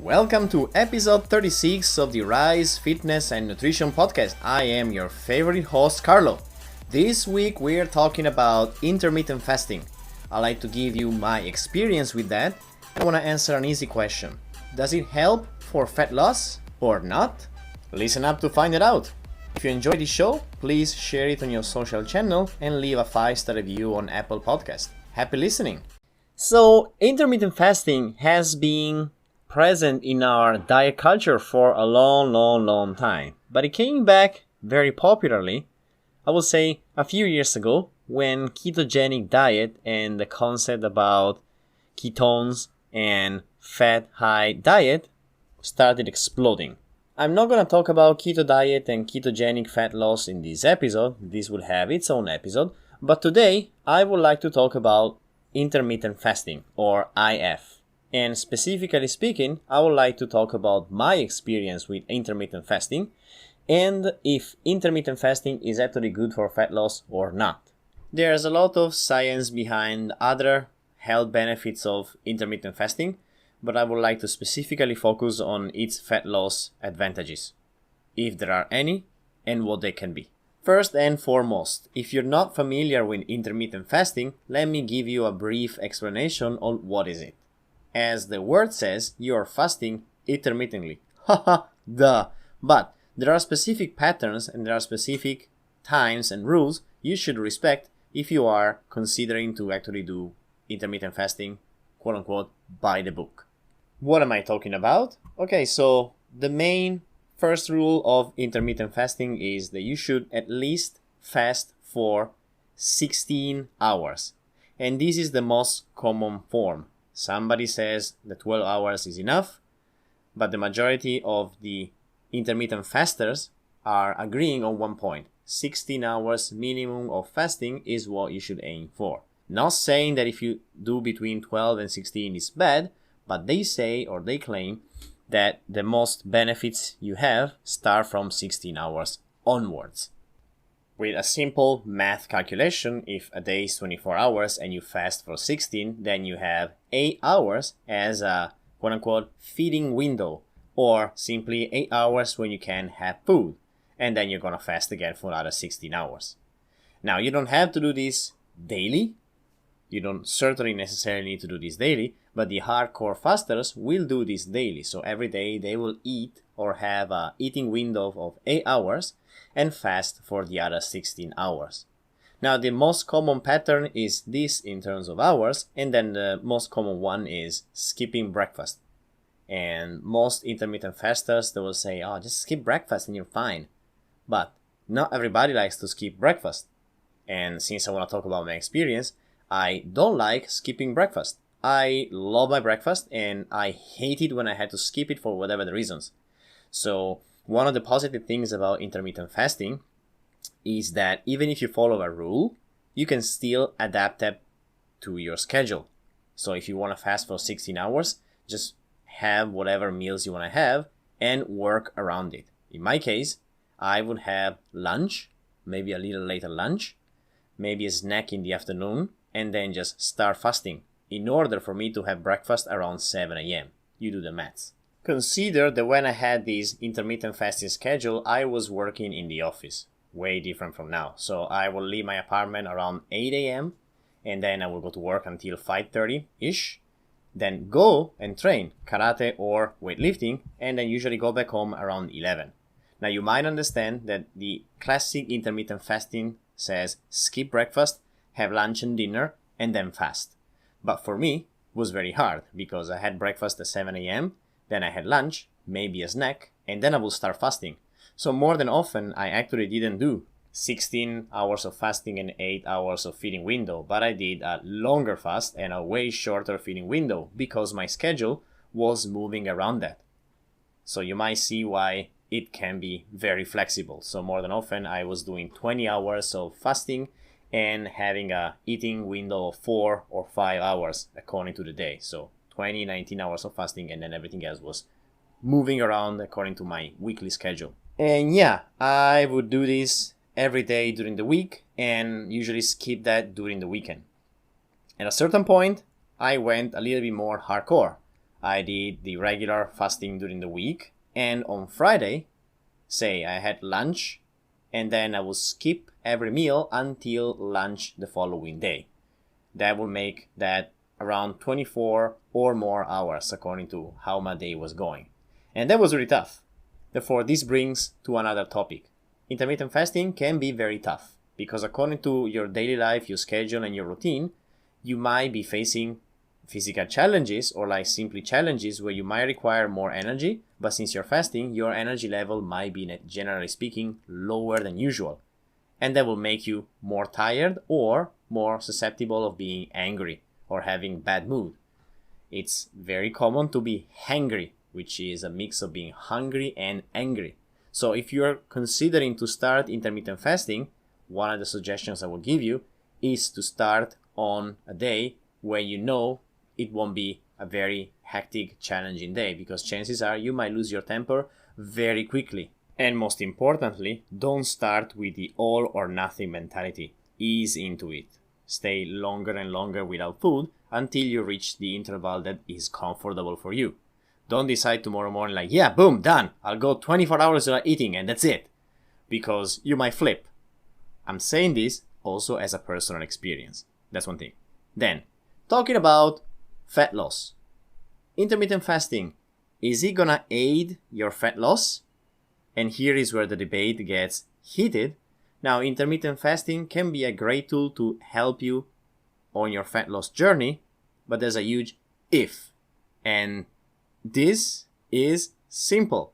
Welcome to episode 36 of the Rise Fitness and Nutrition Podcast. I am your favorite host, Carlo. This week we're talking about intermittent fasting. I like to give you my experience with that. I want to answer an easy question. Does it help for fat loss or not? Listen up to find it out. If you enjoy this show, please share it on your social channel and leave a 5-star review on Apple Podcast. Happy listening. So, intermittent fasting has been present in our diet culture for a long time. But it came back very popularly, I would say a few years ago, when ketogenic diet and the concept about ketones and fat high diet started exploding. I'm not going to talk about keto diet and ketogenic fat loss in this episode. This will have its own episode. But today, I would like to talk about intermittent fasting, or IF. And specifically speaking, I would like to talk about my experience with intermittent fasting and if intermittent fasting is actually good for fat loss or not. There's a lot of science behind other health benefits of intermittent fasting, but I would like to specifically focus on its fat loss advantages, if there are any, and what they can be. First and foremost, if you're not familiar with intermittent fasting, let me give you a brief explanation on what is it. As the word says, you are fasting intermittently. Haha, duh. But there are specific patterns and there are specific times and rules you should respect if you are considering to actually do intermittent fasting, quote unquote, by the book. What am I talking about? Okay, so the main first rule of intermittent fasting is that you should at least fast for 16 hours. And this is the most common form. Somebody says that 12 hours is enough, but the majority of the intermittent fasters are agreeing on one point. 16 hours minimum of fasting is what you should aim for. Not saying that if you do between 12 and 16 is bad, but they say or they claim that the most benefits you have start from 16 hours onwards. With a simple math calculation, if a day is 24 hours and you fast for 16, then you have 8 hours as a quote-unquote feeding window, or simply 8 hours when you can have food, and then you're gonna fast again for another 16 hours. Now, you don't have to do this daily. You don't certainly necessarily need to do this daily, but the hardcore fasters will do this daily. So every day they will eat or have a eating window of 8 hours and fast for the other 16 hours. Now, the most common pattern is this in terms of hours, and then the most common one is skipping breakfast. And most intermittent fasters, they will say, oh, just skip breakfast and you're fine. But not everybody likes to skip breakfast. And since I want to talk about my experience, I don't like skipping breakfast. I love my breakfast and I hate it when I had to skip it for whatever the reasons. So one of the positive things about intermittent fasting is that even if you follow a rule, you can still adapt it to your schedule. So if you want to fast for 16 hours, just have whatever meals you want to have and work around it. In my case, I would have lunch, maybe a little later lunch, maybe a snack in the afternoon, and then just start fasting in order for me to have breakfast around 7 a.m. You do the maths. Consider that when I had this intermittent fasting schedule, I was working in the office. Way different from now. So I will leave my apartment around 8 a.m. and then I will go to work until 5:30-ish. Then go and train karate or weightlifting and then usually go back home around 11. Now you might understand that the classic intermittent fasting says skip breakfast, have lunch and dinner, and then fast. But for me, it was very hard because I had breakfast at 7 a.m., then I had lunch, maybe a snack, and then I would start fasting. So more than often, I actually didn't do 16 hours of fasting and 8 hours of feeding window, but I did a longer fast and a way shorter feeding window because my schedule was moving around that. So you might see why it can be very flexible. So more than often, I was doing 20 hours of fasting and having a eating window of 4 or 5 hours according to the day. So 20, 19 hours of fasting, and then everything else was moving around according to my weekly schedule. And yeah, I would do this every day during the week and usually skip that during the weekend. At a certain point, I went a little bit more hardcore. I did the regular fasting during the week, and on Friday, say I had lunch, and then I will skip every meal until lunch the following day. That will make that around 24 or more hours according to how my day was going. And that was really tough. Therefore, this brings to another topic. Intermittent fasting can be very tough because according to your daily life, your schedule, and your routine, you might be facing physical challenges or like simply challenges where you might require more energy, but since you're fasting, your energy level might be, generally speaking, lower than usual. And that will make you more tired or more susceptible of being angry or having bad mood. It's very common to be hangry, which is a mix of being hungry and angry. So if you're considering to start intermittent fasting, one of the suggestions I will give you is to start on a day where you know it won't be a very hectic, challenging day, because chances are you might lose your temper very quickly. And most importantly, don't start with the all or nothing mentality. Ease into it. Stay longer and longer without food until you reach the interval that is comfortable for you. Don't decide tomorrow morning like, yeah, boom, done. I'll go 24 hours without eating and that's it. Because you might flip. I'm saying this also as a personal experience. That's one thing. Then, talking about fat loss. Intermittent fasting, is it gonna aid your fat loss? And here is where the debate gets heated. Now, intermittent fasting can be a great tool to help you on your fat loss journey, but there's a huge if. And this is simple.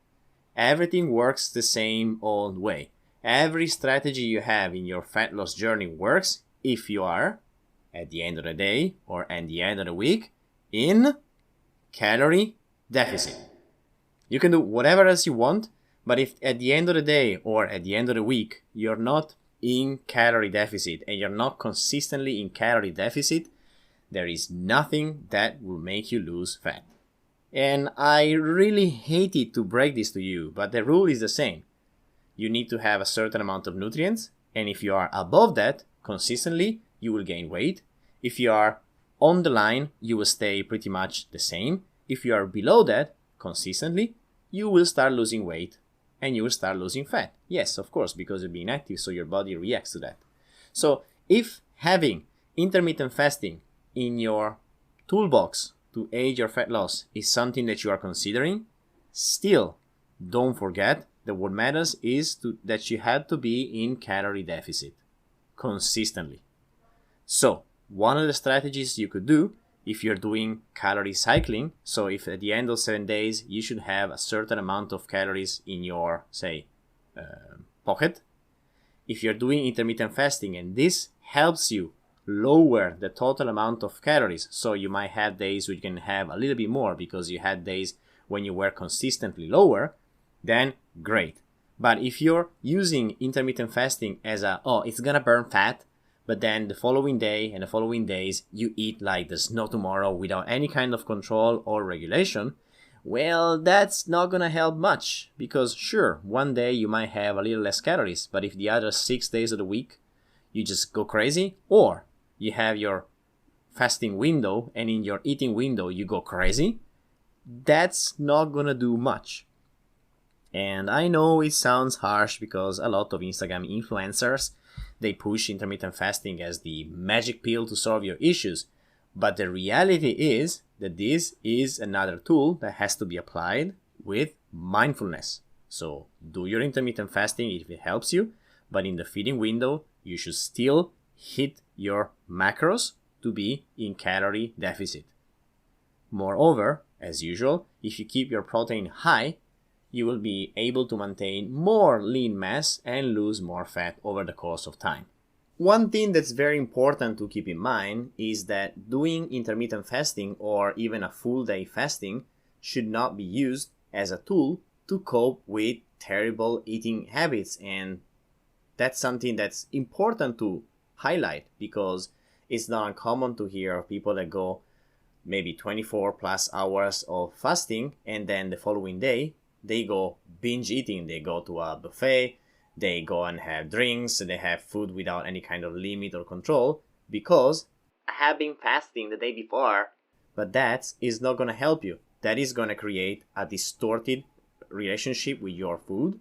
Everything works the same old way. Every strategy you have in your fat loss journey works if you are, at the end of the day or at the end of the week, in calorie deficit. You can do whatever else you want, but if at the end of the day or at the end of the week you're not in calorie deficit and you're not consistently in calorie deficit, there is nothing that will make you lose fat. And I really hated to break this to you, but the rule is the same. You need to have a certain amount of nutrients, and if you are above that consistently, you will gain weight. If you are on the line, you will stay pretty much the same. If you are below that consistently, you will start losing weight and you will start losing fat. Yes, of course, because you're being active, so your body reacts to that. So if having intermittent fasting in your toolbox to aid your fat loss is something that you are considering, still don't forget that what matters is that you have to be in calorie deficit consistently. So one of the strategies you could do if you're doing calorie cycling, so if at the end of 7 days you should have a certain amount of calories in your, say, pocket. If you're doing intermittent fasting and this helps you lower the total amount of calories, so you might have days where you can have a little bit more because you had days when you were consistently lower, then great. But if you're using intermittent fasting as it's gonna burn fat, but then the following day and the following days you eat like there's no tomorrow without any kind of control or regulation, well, that's not gonna help much, because sure, one day you might have a little less calories, but if the other 6 days of the week you just go crazy, or you have your fasting window and in your eating window you go crazy, that's not gonna do much. And I know it sounds harsh because a lot of Instagram influencers, they push intermittent fasting as the magic pill to solve your issues. But the reality is that this is another tool that has to be applied with mindfulness. So do your intermittent fasting if it helps you, but in the feeding window, you should still hit your macros to be in calorie deficit. Moreover, as usual, if you keep your protein high, you will be able to maintain more lean mass and lose more fat over the course of time. One thing that's very important to keep in mind is that doing intermittent fasting or even a full day fasting should not be used as a tool to cope with terrible eating habits. And that's something that's important to highlight, because it's not uncommon to hear of people that go maybe 24 plus hours of fasting and then the following day they go binge eating. They go to a buffet, they go and have drinks, they have food without any kind of limit or control because I have been fasting the day before. But that is not going to help you. that is going to create a distorted relationship with your food,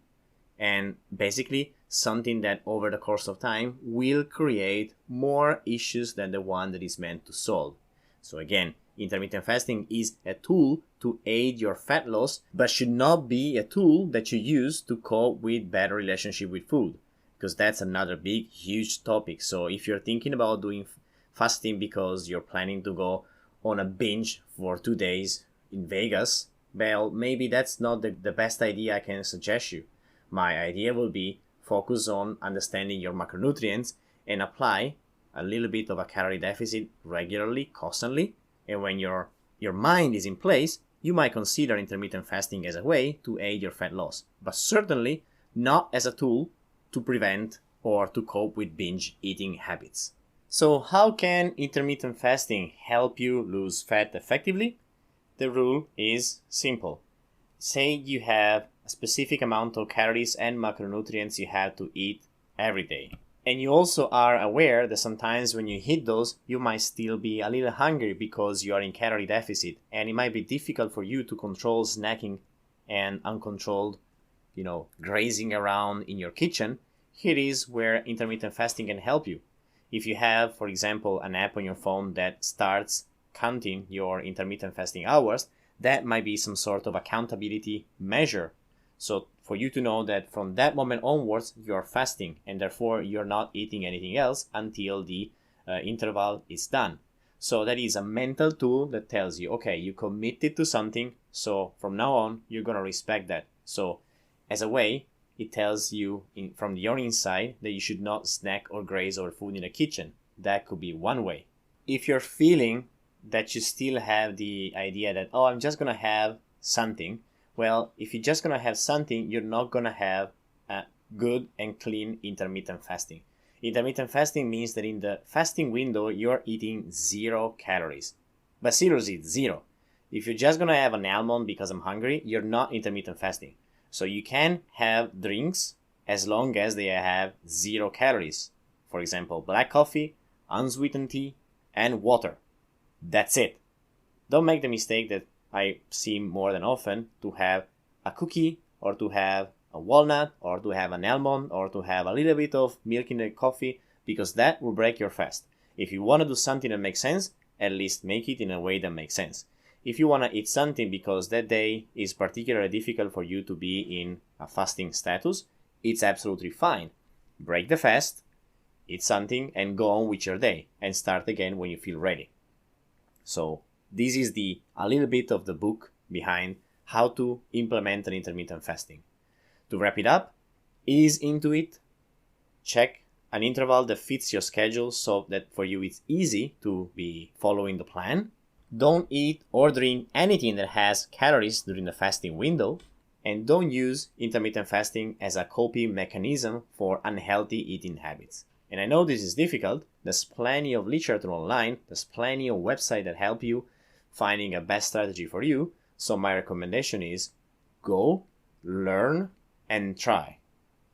and basically something that over the course of time will create more issues than the one that is meant to solve. So again, intermittent fasting is a tool to aid your fat loss, but should not be a tool that you use to cope with better relationship with food, because that's another big, huge topic. So if you're thinking about doing fasting because you're planning to go on a binge for 2 days in Vegas, well, maybe that's not the best idea I can suggest you. My idea will be focus on understanding your macronutrients and apply a little bit of a calorie deficit regularly, constantly. And when your mind is in place, you might consider intermittent fasting as a way to aid your fat loss, but certainly not as a tool to prevent or to cope with binge eating habits. So how can intermittent fasting help you lose fat effectively? The rule is simple. Say you have a specific amount of calories and macronutrients you have to eat every day. And you also are aware that sometimes when you hit those, you might still be a little hungry because you are in calorie deficit, and it might be difficult for you to control snacking and uncontrolled, grazing around in your kitchen. Here is where intermittent fasting can help you. If you have, for example, an app on your phone that starts counting your intermittent fasting hours, that might be some sort of accountability measure. So for you to know that from that moment onwards, you're fasting, and therefore you're not eating anything else until the interval is done. So that is a mental tool that tells you, okay, you committed to something, so from now on, you're going to respect that. So as a way, it tells you from your inside that you should not snack or graze over food in the kitchen. That could be one way. If you're feeling that you still have the idea that, I'm just going to have something, well, if you're just going to have something, you're not going to have a good and clean intermittent fasting. Intermittent fasting means that in the fasting window, you're eating 0 calories. But seriously, 0. If you're just going to have an almond because I'm hungry, you're not intermittent fasting. So you can have drinks as long as they have 0 calories. For example, black coffee, unsweetened tea, and water. That's it. Don't make the mistake that I see more than often, to have a cookie or to have a walnut or to have an almond or to have a little bit of milk in the coffee, because that will break your fast. If you want to do something that makes sense, at least make it in a way that makes sense. If you want to eat something because that day is particularly difficult for you to be in a fasting status, it's absolutely fine. Break the fast, eat something, and go on with your day and start again when you feel ready. So this is a little bit of the book behind how to implement an intermittent fasting. To wrap it up, ease into it, check an interval that fits your schedule so that for you it's easy to be following the plan. Don't eat or drink anything that has calories during the fasting window, and don't use intermittent fasting as a coping mechanism for unhealthy eating habits. And I know this is difficult. There's plenty of literature online, there's plenty of websites that help you finding a best strategy for you. So my recommendation is go, learn, and try.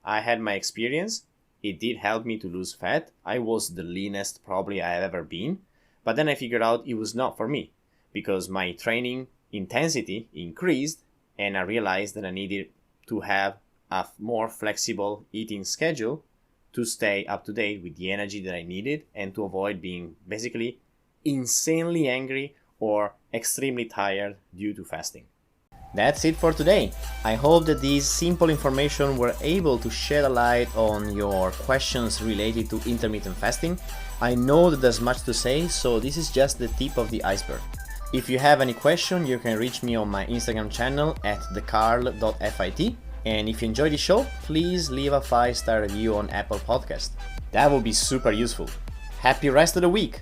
I had my experience. It did help me to lose fat. I was the leanest probably I have ever been. But then I figured out it was not for me, because my training intensity increased, and I realized that I needed to have a more flexible eating schedule to stay up to date with the energy that I needed and to avoid being basically insanely angry or extremely tired due to fasting. That's it for today. I hope that these simple information were able to shed a light on your questions related to intermittent fasting. I know that there's much to say, so this is just the tip of the iceberg. If you have any question, you can reach me on my Instagram channel at thecarl.fit. And if you enjoyed the show, please leave a 5-star review on Apple Podcast. That would be super useful. Happy rest of the week!